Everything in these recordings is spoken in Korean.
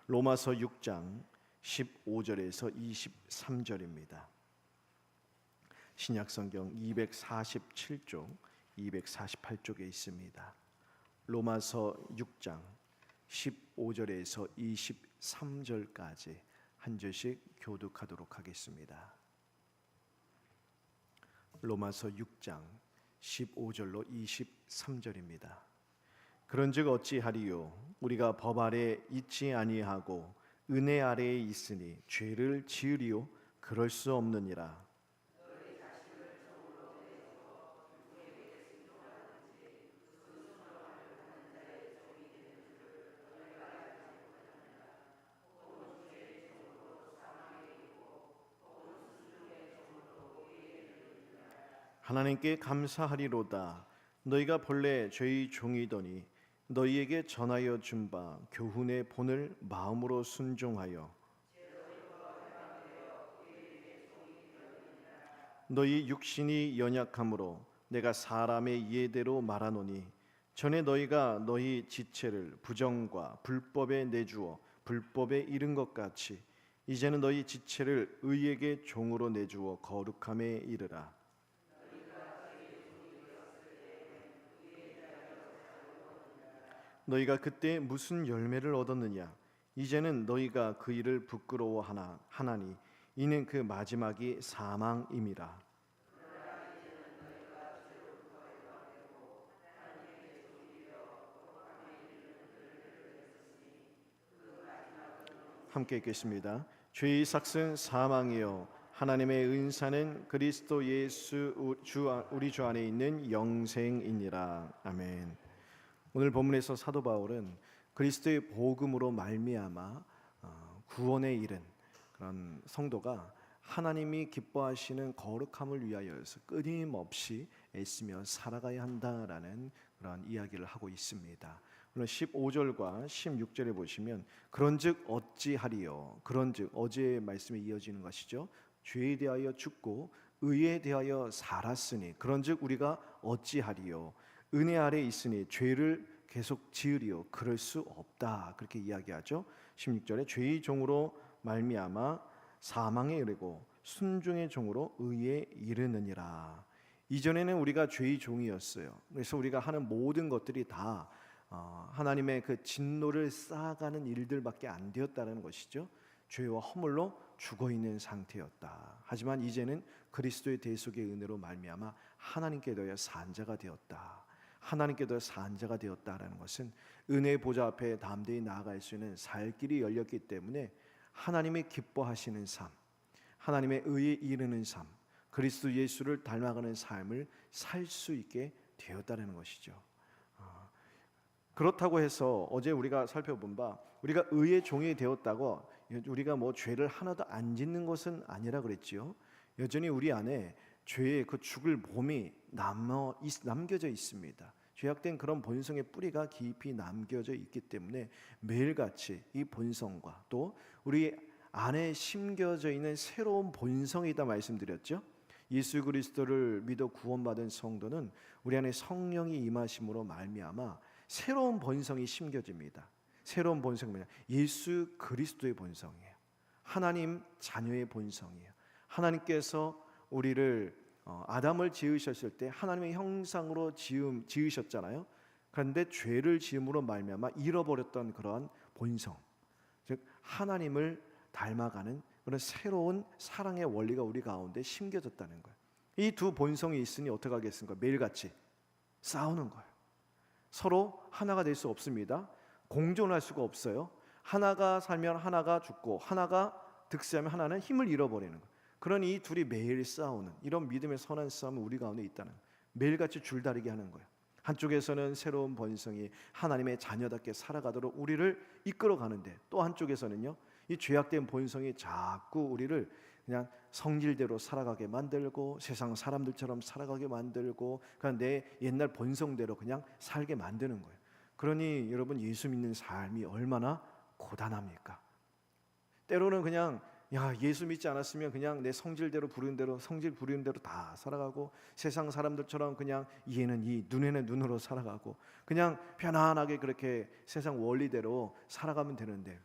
로마서 6장 15절에서 23절입니다. 신약성경 247쪽, 248쪽에 있습니다. 로마서 6장 15절에서 23절까지 한 절씩 교독하도록 하겠습니다. 로마서 6장 15절로 23절입니다. 그런즉 어찌하리요? 우리가 법 아래 있지 아니하고 은혜 아래에 있으니 죄를 지으리요? 그럴 수 없느니라. 하나님께 감사하리로다. 너희가 본래 죄의 종이더니 너희에게 전하여 준 바 교훈의 본을 마음으로 순종하여 너희 육신이 연약함으로 내가 사람의 예대로 말하노니 전에 너희가 너희 지체를 부정과 불법에 내주어 불법에 이른 것 같이 이제는 너희 지체를 의에게 종으로 내주어 거룩함에 이르라. 너희가 그때 무슨 열매를 얻었느냐? 이제는 너희가 그 일을 부끄러워하나니 이는 그 마지막이 사망임이라. 함께 읽겠습니다. 죄의 삭은 사망이요 하나님의 은사는 그리스도 예수 우리 주 안에 있는 영생이니라. 아멘. 오늘 본문에서 사도 바울은 그리스도의 복음으로 말미암아 구원에 이른 그런 성도가 하나님이 기뻐하시는 거룩함을 위하여서 끊임없이 애쓰며 살아가야 한다라는 그런 이야기를 하고 있습니다. 오늘 15절과 16절에 보시면 그런즉 어찌하리요? 그런즉 어제의 말씀에 이어지는 것이죠. 죄에 대하여 죽고 의에 대하여 살았으니 그런즉 우리가 어찌하리요? 은혜 아래 있으니 죄를 계속 지으리요? 그럴 수 없다. 그렇게 이야기하죠. 16절에 죄의 종으로 말미암아 사망에 이르고 순종의 종으로 의에 이르느니라. 이전에는 우리가 죄의 종이었어요. 그래서 우리가 하는 모든 것들이 다 하나님의 그 진노를 쌓아가는 일들밖에 안 되었다는 것이죠. 죄와 허물로 죽어있는 상태였다. 하지만 이제는 그리스도의 대속의 은혜로 말미암아 하나님께 더하여 산자가 되었다. 하나님께 더하여 산자가 되었다라는 것은 은혜의 보좌 앞에 담대히 나아갈 수 있는 살 길이 열렸기 때문에 하나님이 기뻐하시는 삶, 하나님의 의에 이르는 삶, 그리스도 예수를 닮아가는 삶을 살 수 있게 되었다는 것이죠. 그렇다고 해서 어제 우리가 살펴본 바 우리가 의의 종이 되었다고 우리가 뭐 죄를 하나도 안 짓는 것은 아니라 그랬지요. 여전히 우리 안에 죄의 그 죽을 몸이 남겨져 있습니다. 죄악된 그런 본성의 뿌리가 깊이 남겨져 있기 때문에 매일같이 이 본성과 또 우리 안에 심겨져 있는 새로운 본성이다 말씀드렸죠. 예수 그리스도를 믿어 구원받은 성도는 우리 안에 성령이 임하심으로 말미암아 새로운 본성이 심겨집니다. 새로운 본성이 뭐냐? 예수 그리스도의 본성이에요. 하나님 자녀의 본성이에요. 하나님께서 우리를 아담을 지으셨을 때 하나님의 형상으로 지으셨잖아요. 그런데 죄를 지음으로 말미암아 잃어버렸던 그러한 본성, 즉 하나님을 닮아가는 그런 새로운 사랑의 원리가 우리 가운데 심겨졌다는 거예요. 이 두 본성이 있으니 어떻게 하겠습니까? 매일같이 싸우는 거예요. 서로 하나가 될 수 없습니다. 공존할 수가 없어요. 하나가 살면 하나가 죽고 하나가 득세하면 하나는 힘을 잃어버리는 거예요. 그러니 이 둘이 매일 싸우는 이런 믿음의 선한 싸움은 우리 가운데 있다는 거예요. 매일같이 줄다리기 하는 거예요. 한쪽에서는 새로운 본성이 하나님의 자녀답게 살아가도록 우리를 이끌어 가는데 또 한쪽에서는요, 이 죄악된 본성이 자꾸 우리를 그냥 성질대로 살아가게 만들고 세상 사람들처럼 살아가게 만들고 그냥 내 옛날 본성대로 그냥 살게 만드는 거예요. 그러니 여러분, 예수 믿는 삶이 얼마나 고단합니까? 때로는 그냥 예수 믿지 않았으면 그냥 내 성질대로 부르는 대로 성질 부리는 대로 다 살아가고 세상 사람들처럼 그냥 이에는 이 눈에는 눈으로 살아가고 그냥 편안하게 그렇게 세상 원리대로 살아가면 되는데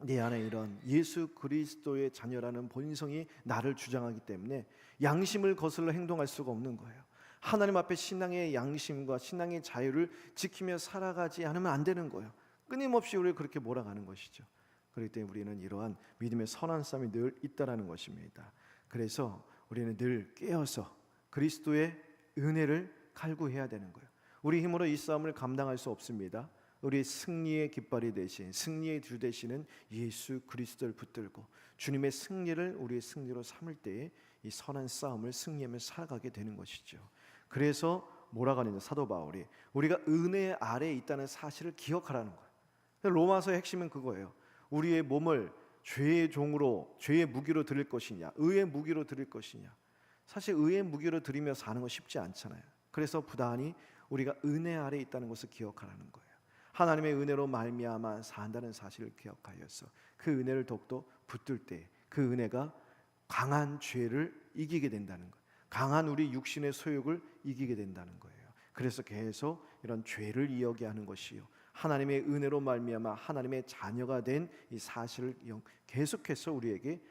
내 안에 이런 예수 그리스도의 자녀라는 본성이 나를 주장하기 때문에 양심을 거슬러 행동할 수가 없는 거예요. 하나님 앞에 신앙의 양심과 신앙의 자유를 지키며 살아가지 않으면 안 되는 거예요. 끊임없이 우리를 그렇게 몰아가는 것이죠. 그렇기 때문에 우리는 이러한 믿음의 선한 싸움이 늘 있다라는 것입니다. 그래서 우리는 늘 깨어서 그리스도의 은혜를 갈구해야 되는 거예요. 우리 힘으로 이 싸움을 감당할 수 없습니다. 우리 승리의 깃발이 되신, 승리의 주 되시는 예수 그리스도를 붙들고 주님의 승리를 우리의 승리로 삼을 때에 이 선한 싸움을 승리하며 살아가게 되는 것이죠. 그래서 뭐라고 하느냐, 사도 바울이 우리가 은혜 아래에 있다는 사실을 기억하라는 거예요. 로마서의 핵심은 그거예요. 우리의 몸을 죄의 종으로, 죄의 무기로 드릴 것이냐, 의의 무기로 드릴 것이냐. 사실 의의 무기로 드리며 사는 거 쉽지 않잖아요. 그래서 부단히 우리가 은혜 아래에 있다는 것을 기억하라는 거예요. 하나님의 은혜로 말미암아 산다는 사실을 기억하여서 그 은혜를 더욱더 붙들 때 그 은혜가 강한 죄를 이기게 된다는 거예요. 강한 우리 육신의 소욕을 이기게 된다는 거예요. 그래서 계속 이런 죄를 이어게 하는 것이요, 하나님의 은혜로 말미암아 하나님의 자녀가 된 이 사실을 계속해서 우리에게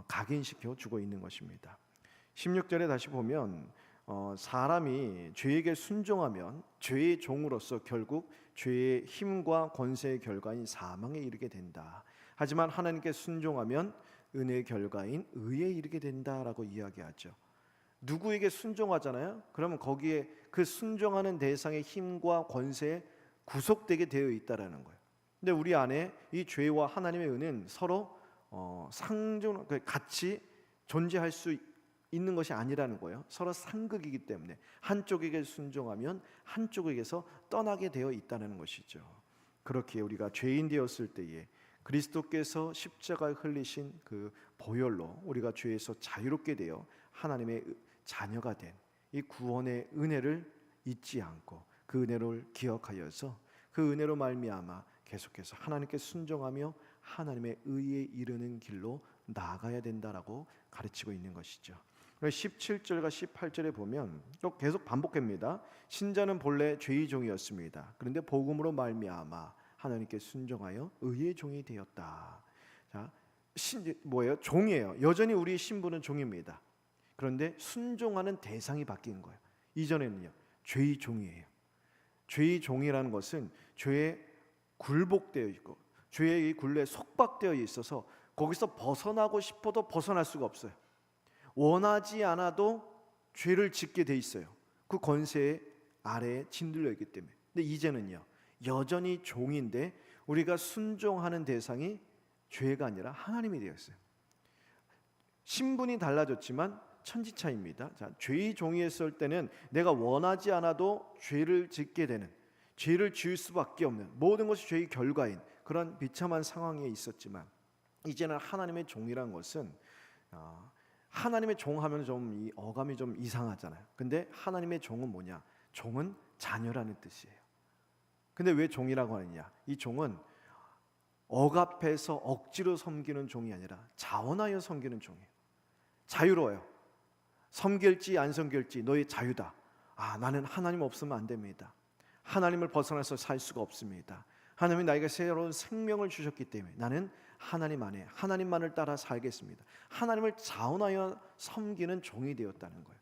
각인시켜 주고 있는 것입니다. 16절에 다시 보면 사람이 죄에게 순종하면 죄의 종으로서 결국 죄의 힘과 권세의 결과인 사망에 이르게 된다. 하지만 하나님께 순종하면 은혜의 결과인 의에 이르게 된다라고 이야기하죠. 누구에게 순종하잖아요. 그러면 거기에 그 순종하는 대상의 힘과 권세에 구속되게 되어 있다라는 거예요. 근데 우리 안에 이 죄와 하나님의 은혜는 서로 상존, 같이 존재할 수 있는 것이 아니라는 거예요. 서로 상극이기 때문에 한쪽에게 순종하면 한쪽에게서 떠나게 되어 있다는 것이죠. 그렇게 우리가 죄인 되었을 때에 그리스도께서 십자가에 흘리신 그 보혈로 우리가 죄에서 자유롭게 되어 하나님의 자녀가 된 이 구원의 은혜를 잊지 않고 그 은혜를 기억하여서 그 은혜로 말미암아 계속해서 하나님께 순종하며 하나님의 의에 이르는 길로 나아가야 된다라고 가르치고 있는 것이죠. 17절과 18절에 보면 또 계속 반복합니다. 신자는 본래 죄의 종이었습니다. 그런데 복음으로 말미암아 하나님께 순종하여 의의 종이 되었다. 자, 뭐예요? 종이에요. 여전히 우리의 신분은 종입니다. 그런데 순종하는 대상이 바뀐 거예요. 이전에는요, 죄의 종이에요. 죄의 종이라는 것은 죄에 굴복되어 있고 죄의 굴레에 속박되어 있어서 거기서 벗어나고 싶어도 벗어날 수가 없어요. 원하지 않아도 죄를 짓게 돼 있어요. 그 권세 아래에 짓눌려 있기 때문에. 근데 이제는요, 여전히 종인데 우리가 순종하는 대상이 죄가 아니라 하나님이 되었어요. 신분이 달라졌지만 천지차입니다. 자, 죄의 종이었을 때는 내가 원하지 않아도 죄를 짓게 되는, 죄를 지을 수밖에 없는, 모든 것이 죄의 결과인 그런 비참한 상황에 있었지만 이제는 하나님의 종이란 것은 하나님의 종 하면 좀 이 어감이 좀 이상하잖아요. 근데 하나님의 종은 뭐냐? 종은 자녀라는 뜻이에요. 근데 왜 종이라고 하느냐? 이 종은 억압해서 억지로 섬기는 종이 아니라 자원하여 섬기는 종이에요. 자유로워요. 섬길지 안 섬길지 너의 자유다. 나는 하나님 없으면 안 됩니다. 하나님을 벗어나서 살 수가 없습니다. 하나님이 나에게 새로운 생명을 주셨기 때문에 나는 하나님 안에 하나님만을 따라 살겠습니다. 하나님을 자원하여 섬기는 종이 되었다는 거예요.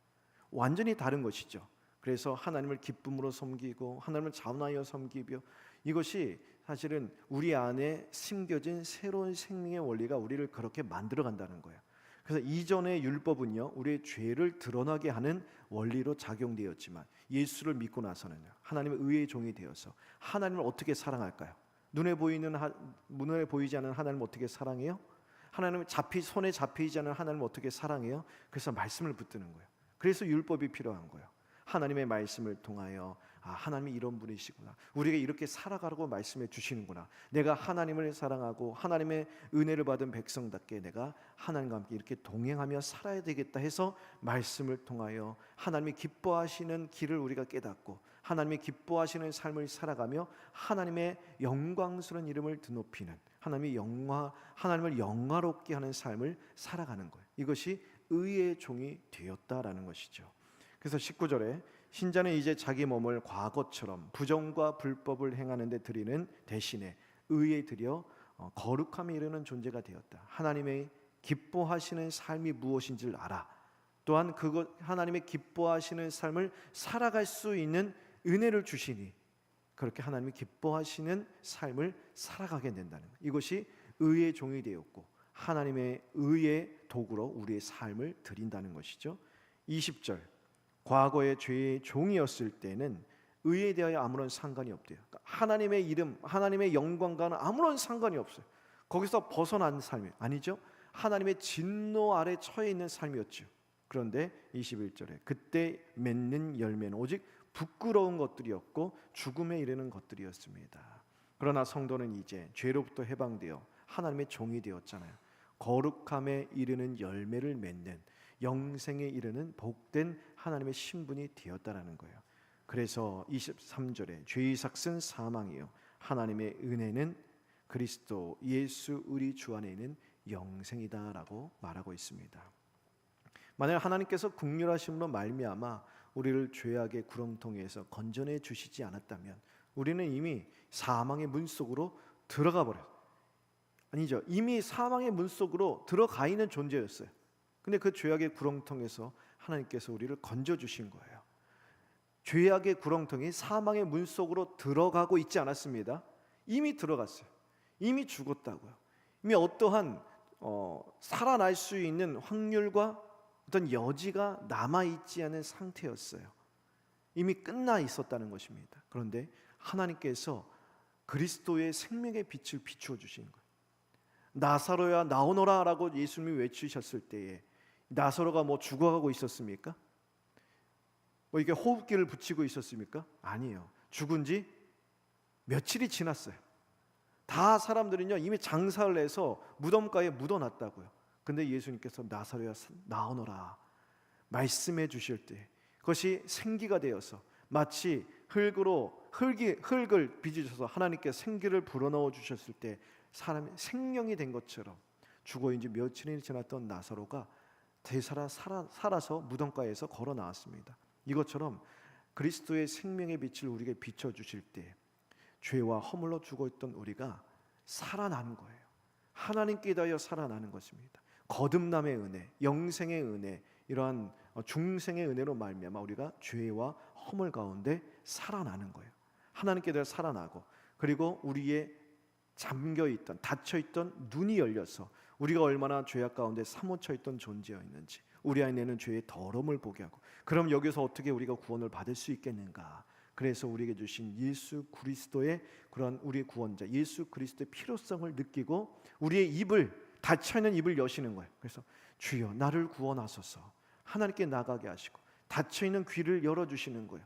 완전히 다른 것이죠. 그래서 하나님을 기쁨으로 섬기고 하나님을 자원하여 섬기며, 이것이 사실은 우리 안에 심겨진 새로운 생명의 원리가 우리를 그렇게 만들어 간다는 거예요. 그래서 이전의 율법은요, 우리의 죄를 드러나게 하는 원리로 작용되었지만 예수를 믿고 나서는요, 하나님의 의의 종이 되어서 하나님을 어떻게 사랑할까요? 눈에 보이지 않는 하나님을 어떻게 사랑해요? 하나님을 손에 잡히지 않는 하나님을 어떻게 사랑해요? 그래서 말씀을 붙드는 거예요. 그래서 율법이 필요한 거예요. 하나님의 말씀을 통하여 하나님이 이런 분이시구나, 우리가 이렇게 살아가라고 말씀해 주시는구나, 내가 하나님을 사랑하고 하나님의 은혜를 받은 백성답게 내가 하나님과 함께 이렇게 동행하며 살아야 되겠다 해서 말씀을 통하여 하나님이 기뻐하시는 길을 우리가 깨닫고 하나님이 기뻐하시는 삶을 살아가며 하나님의 영광스러운 이름을 드높이는, 하나님을 영화롭게 하는 삶을 살아가는 거예요. 이것이 의의 종이 되었다라는 것이죠. 그래서 19절에 신자는 이제 자기 몸을 과거처럼 부정과 불법을 행하는 데 드리는 대신에 의에 드려 거룩함에 이르는 존재가 되었다. 하나님의 기뻐하시는 삶이 무엇인지를 알아. 또한 그것 하나님의 기뻐하시는 삶을 살아갈 수 있는 은혜를 주시니 그렇게 하나님이 기뻐하시는 삶을 살아가게 된다는 것. 이것이 의의 종이 되었고 하나님의 의의 도구로 우리의 삶을 드린다는 것이죠. 20절 과거의 죄의 종이었을 때는 의에 대하여 아무런 상관이 없대요. 그러니까 하나님의 이름, 하나님의 영광과는 아무런 상관이 없어요. 거기서 벗어난 삶이 아니죠. 하나님의 진노 아래 처해 있는 삶이었죠. 그런데 21절에 그때 맺는 열매는 오직 부끄러운 것들이었고 죽음에 이르는 것들이었습니다. 그러나 성도는 이제 죄로부터 해방되어 하나님의 종이 되었잖아요. 거룩함에 이르는 열매를 맺는 영생에 이르는 복된 하나님의 신분이 되었다라는 거예요. 그래서 23절에 죄의 삭은 사망이요 하나님의 은혜는 그리스도 예수 우리 주 안에 있는 영생이다라고 말하고 있습니다. 만약 하나님께서 긍휼하심으로 말미암아 우리를 죄악의 구렁텅이에서 건져내 주시지 않았다면 우리는 이미 사망의 문 속으로 들어가 버렸어요. 아니죠. 이미 사망의 문 속으로 들어가 있는 존재였어요. 근데 그 죄악의 구렁텅이에서 하나님께서 우리를 건져 주신 거예요. 죄악의 구렁텅이 사망의 문 속으로 들어가고 있지 않았습니다. 이미 들어갔어요. 이미 죽었다고요. 이미 어떠한 살아날 수 있는 확률과 어떤 여지가 남아있지 않은 상태였어요. 이미 끝나 있었다는 것입니다. 그런데 하나님께서 그리스도의 생명의 빛을 비추어 주신 거예요. 나사로야 나오너라 라고 예수님이 외치셨을 때에 나사로가 죽어가고 있었습니까? 이게 호흡기를 붙이고 있었습니까? 아니에요. 죽은 지 며칠이 지났어요. 다 사람들은요 이미 장사를 해서 무덤가에 묻어놨다고요. 근데 예수님께서 나사로야 나오너라 말씀해 주실 때 그것이 생기가 되어서 마치 흙을 빚으셔서 하나님께 생기를 불어넣어 주셨을 때 사람이 생명이 된 것처럼 죽어인 지 며칠이 지났던 나사로가 되살아 살아서 무덤가에서 걸어 나왔습니다. 이것처럼 그리스도의 생명의 빛을 우리에게 비춰 주실 때 죄와 허물로 죽어있던 우리가 살아나는 거예요. 하나님께 대하여 살아나는 것입니다. 거듭남의 은혜, 영생의 은혜, 이러한 중생의 은혜로 말미암아 우리가 죄와 허물 가운데 살아나는 거예요. 하나님께 대하여 살아나고 그리고 우리의 잠겨있던 닫혀있던 눈이 열려서 우리가 얼마나 죄악 가운데 사무쳐 있던 존재였는지 우리 안에는 죄의 더러움을 보게 하고 그럼 여기서 어떻게 우리가 구원을 받을 수 있겠는가. 그래서 우리에게 주신 예수 그리스도의 그런 우리의 구원자 예수 그리스도의 필요성을 느끼고 우리의 입을 닫혀있는 입을 여시는 거예요. 그래서 주여 나를 구원하소서 하나님께 나가게 하시고 닫혀있는 귀를 열어주시는 거예요.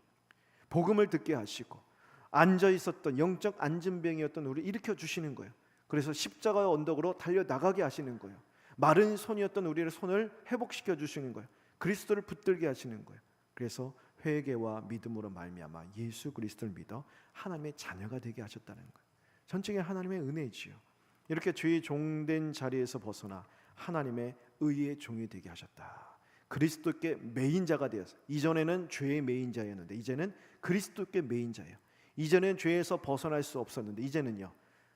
복음을 듣게 하시고 앉아있었던 영적 안진병이었던 우리를 일으켜 주시는 거예요. 그래서 십자가의 언덕으로 달려나가게 하시는 거예요. 마른 손이었던 우리의 손을 회복시켜 주시는 거예요. 그리스도를 붙들게 하시는 거예요. 그래서 회개와 믿음으로 말미암아 예수 그리스도를 믿어 하나님의 자녀가 되게 하셨다는 거예요. 전적인 하나님의 은혜지요. 이렇게 죄의 종된 자리에서 벗어나 하나님의 의의 종이 되게 하셨다. 그리스도께 매인자가 되어서 이전에는 죄의 매인자였는데 이제는 그리스도께 매인자예요. 이전엔 죄에서 벗어날 수 없었는데 이제는요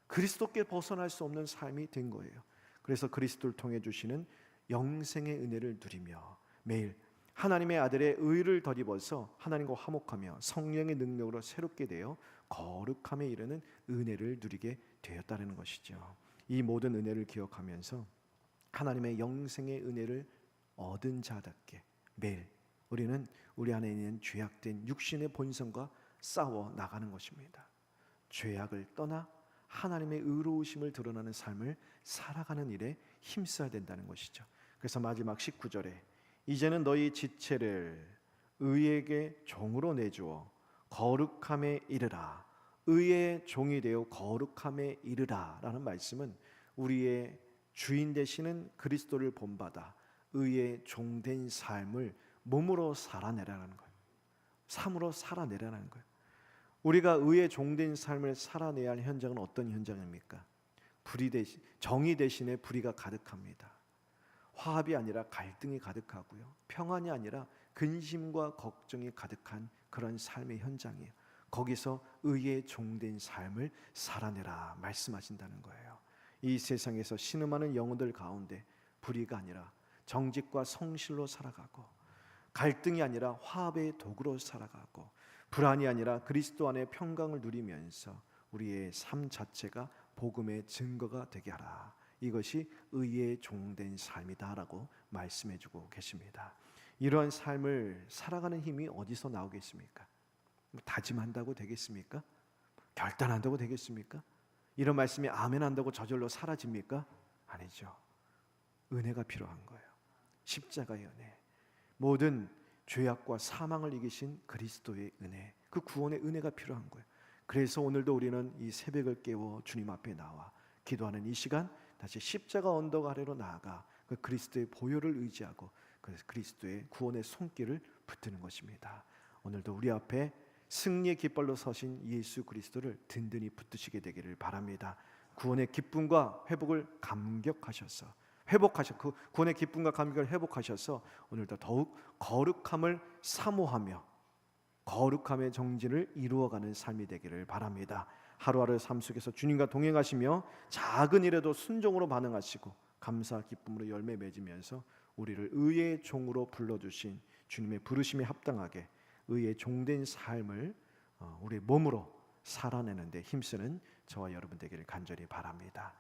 그리스도께 벗어날 수 없는 삶이 된 거예요. 그래서 그리스도를 통해 주시는 영생의 은혜를 누리며 매일 하나님의 아들의 의를 덧입어서 하나님과 화목하며 성령의 능력으로 새롭게 되어 거룩함에 이르는 은혜를 누리게 되었다는 것이죠. 이 모든 은혜를 기억하면서 하나님의 영생의 은혜를 얻은 자답게 매일 우리는 우리 안에 있는 죄악된 육신의 본성과 싸워 나가는 것입니다. 죄악을 떠나 하나님의 의로우심을 드러나는 삶을 살아가는 일에 힘써야 된다는 것이죠. 그래서 마지막 19절에 이제는 너희 지체를 의에게 종으로 내주어 거룩함에 이르라. 의의 종이 되어 거룩함에 이르라 라는 말씀은 우리의 주인 되시는 그리스도를 본받아 의의 종된 삶을 몸으로 살아내라는 거예요. 삶으로 살아내라는 거예요. 우리가 의의 종된 삶을 살아내야 할 현장은 어떤 현장입니까? 정의 대신에 불의가 가득합니다. 화합이 아니라 갈등이 가득하고요. 평안이 아니라 근심과 걱정이 가득한 그런 삶의 현장이에요. 거기서 의의 종된 삶을 살아내라 말씀하신다는 거예요. 이 세상에서 신음하는 영혼들 가운데 불의가 아니라 정직과 성실로 살아가고, 갈등이 아니라 화합의 도구로 살아가고, 불안이 아니라 그리스도 안에 평강을 누리면서 우리의 삶 자체가 복음의 증거가 되게 하라. 이것이 의의 종된 삶이다라고 말씀해주고 계십니다. 이러한 삶을 살아가는 힘이 어디서 나오겠습니까? 다짐한다고 되겠습니까? 결단한다고 되겠습니까? 이런 말씀이 아멘 한다고 저절로 사라집니까? 아니죠. 은혜가 필요한 거예요. 십자가의 은혜, 모든 죄악과 사망을 이기신 그리스도의 은혜, 그 구원의 은혜가 필요한 거예요. 그래서 오늘도 우리는 이 새벽을 깨워 주님 앞에 나와 기도하는 이 시간, 다시 십자가 언덕 아래로 나아가 그 그리스도의 보혈을 의지하고 그 그리스도의 구원의 손길을 붙드는 것입니다. 오늘도 우리 앞에 승리의 깃발로 서신 예수 그리스도를 든든히 붙드시게 되기를 바랍니다. 구원의 기쁨과 회복을 감격하셔서 그 구원의 기쁨과 감격을 회복하셔서 오늘도 더욱 거룩함을 사모하며 거룩함의 정진을 이루어가는 삶이 되기를 바랍니다. 하루하루 삶 속에서 주님과 동행하시며 작은 일에도 순종으로 반응하시고 감사 기쁨으로 열매 맺으면서 우리를 의의 종으로 불러주신 주님의 부르심에 합당하게 의의 종된 삶을 우리 몸으로 살아내는 데 힘쓰는 저와 여러분 되기를 간절히 바랍니다.